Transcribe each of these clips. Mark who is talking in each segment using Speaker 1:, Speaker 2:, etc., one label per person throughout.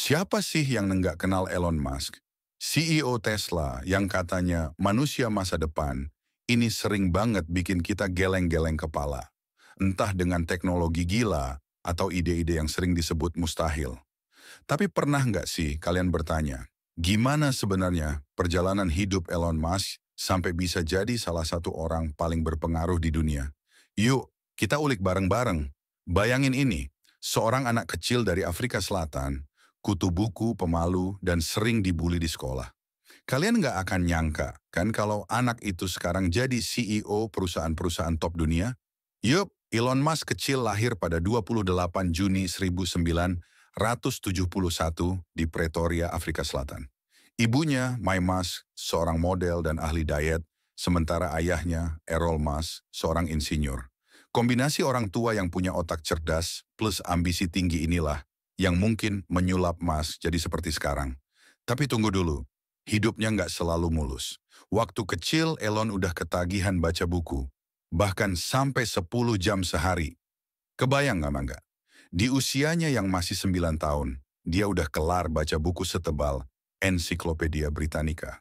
Speaker 1: Siapa sih yang nggak kenal Elon Musk? CEO Tesla yang katanya manusia masa depan, ini sering banget bikin kita geleng-geleng kepala. Entah dengan teknologi gila atau ide-ide yang sering disebut mustahil. Tapi pernah nggak sih kalian bertanya, gimana sebenarnya perjalanan hidup Elon Musk sampai bisa jadi salah satu orang paling berpengaruh di dunia? Yuk, kita ulik bareng-bareng. Bayangin ini, seorang anak kecil dari Afrika Selatan, kutu buku, pemalu, dan sering dibully di sekolah. Kalian nggak akan nyangka, kan kalau anak itu sekarang jadi CEO perusahaan-perusahaan top dunia? Yup, Elon Musk kecil lahir pada 28 Juni 1971 di Pretoria, Afrika Selatan. Ibunya, Mai Musk, seorang model dan ahli diet, sementara ayahnya, Errol Musk, seorang insinyur. Kombinasi orang tua yang punya otak cerdas plus ambisi tinggi inilah yang mungkin menyulap Musk jadi seperti sekarang. Tapi tunggu dulu, hidupnya nggak selalu mulus. Waktu kecil Elon udah ketagihan baca buku, bahkan sampai 10 jam sehari. Kebayang nggak Mangga? Di usianya yang masih 9 tahun, dia udah kelar baca buku setebal Ensiklopedia Britannica.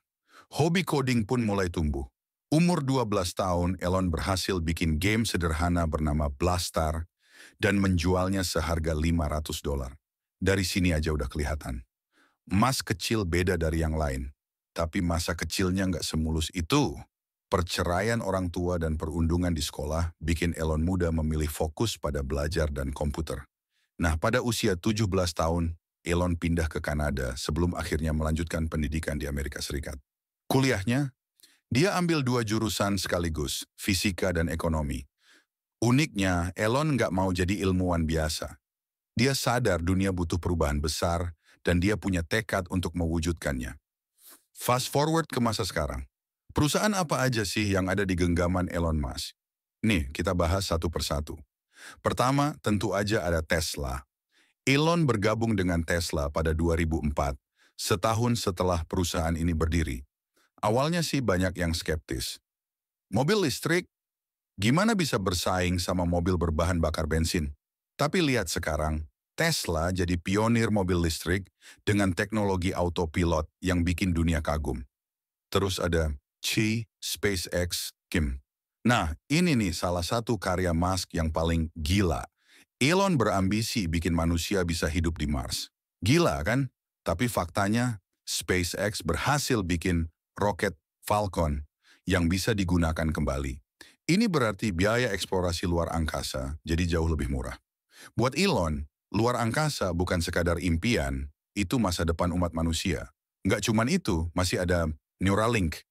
Speaker 1: Hobi coding pun mulai tumbuh. Umur 12 tahun, Elon berhasil bikin game sederhana bernama Blastar dan menjualnya seharga $500. Dari sini aja udah kelihatan. Mas kecil beda dari yang lain, tapi masa kecilnya nggak semulus itu. Perceraian orang tua dan perundungan di sekolah bikin Elon muda memilih fokus pada belajar dan komputer. Nah, pada usia 17 tahun, Elon pindah ke Kanada sebelum akhirnya melanjutkan pendidikan di Amerika Serikat. Kuliahnya, dia ambil 2 jurusan sekaligus, fisika dan ekonomi. Uniknya, Elon nggak mau jadi ilmuwan biasa. Dia sadar dunia butuh perubahan besar dan dia punya tekad untuk mewujudkannya. Fast forward ke masa sekarang. Perusahaan apa aja sih yang ada di genggaman Elon Musk? Nih, kita bahas satu persatu. Pertama, tentu aja ada Tesla. Elon bergabung dengan Tesla pada 2004, setahun setelah perusahaan ini berdiri. Awalnya sih banyak yang skeptis. Mobil listrik, gimana bisa bersaing sama mobil berbahan bakar bensin? Tapi lihat sekarang, Tesla jadi pionir mobil listrik dengan teknologi autopilot yang bikin dunia kagum. Terus ada SpaceX, Kim. Nah, ini nih salah satu karya Musk yang paling gila. Elon berambisi bikin manusia bisa hidup di Mars. Gila kan? Tapi faktanya, SpaceX berhasil bikin roket Falcon yang bisa digunakan kembali. Ini berarti biaya eksplorasi luar angkasa jadi jauh lebih murah. Buat Elon, luar angkasa bukan sekadar impian, itu masa depan umat manusia. Nggak cuman itu, masih ada Neuralink.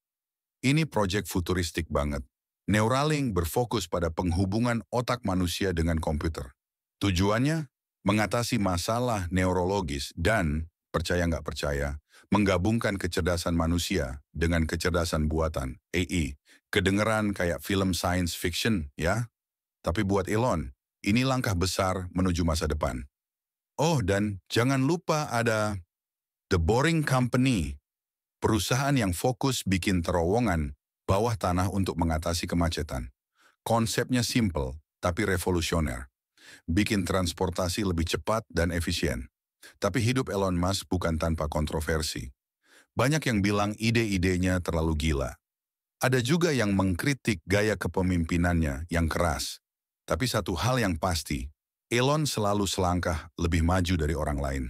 Speaker 1: Ini proyek futuristik banget. Neuralink berfokus pada penghubungan otak manusia dengan komputer. Tujuannya, mengatasi masalah neurologis dan, percaya nggak percaya, menggabungkan kecerdasan manusia dengan kecerdasan buatan, AI. Kedengeran kayak film science fiction, ya? Tapi buat Elon, ini langkah besar menuju masa depan. Oh, dan jangan lupa ada The Boring Company, perusahaan yang fokus bikin terowongan bawah tanah untuk mengatasi kemacetan. Konsepnya simple, tapi revolusioner. Bikin transportasi lebih cepat dan efisien. Tapi hidup Elon Musk bukan tanpa kontroversi. Banyak yang bilang ide-idenya terlalu gila. Ada juga yang mengkritik gaya kepemimpinannya yang keras. Tapi satu hal yang pasti, Elon selalu selangkah lebih maju dari orang lain.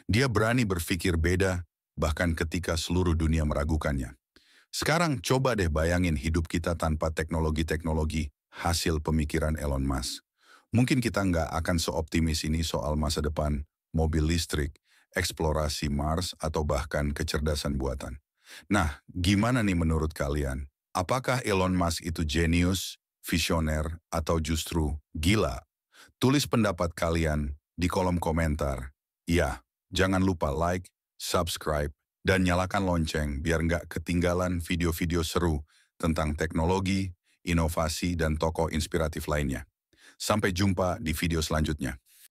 Speaker 1: Dia berani berpikir beda, bahkan ketika seluruh dunia meragukannya. Sekarang coba deh bayangin hidup kita tanpa teknologi-teknologi hasil pemikiran Elon Musk. Mungkin kita nggak akan seoptimis ini soal masa depan, mobil listrik, eksplorasi Mars, atau bahkan kecerdasan buatan. Nah, gimana nih menurut kalian? Apakah Elon Musk itu jenius, visioner, atau justru gila? Tulis pendapat kalian di kolom komentar. Ya, jangan lupa like, subscribe, dan nyalakan lonceng biar nggak ketinggalan video-video seru tentang teknologi, inovasi, dan tokoh inspiratif lainnya. Sampai jumpa di video selanjutnya.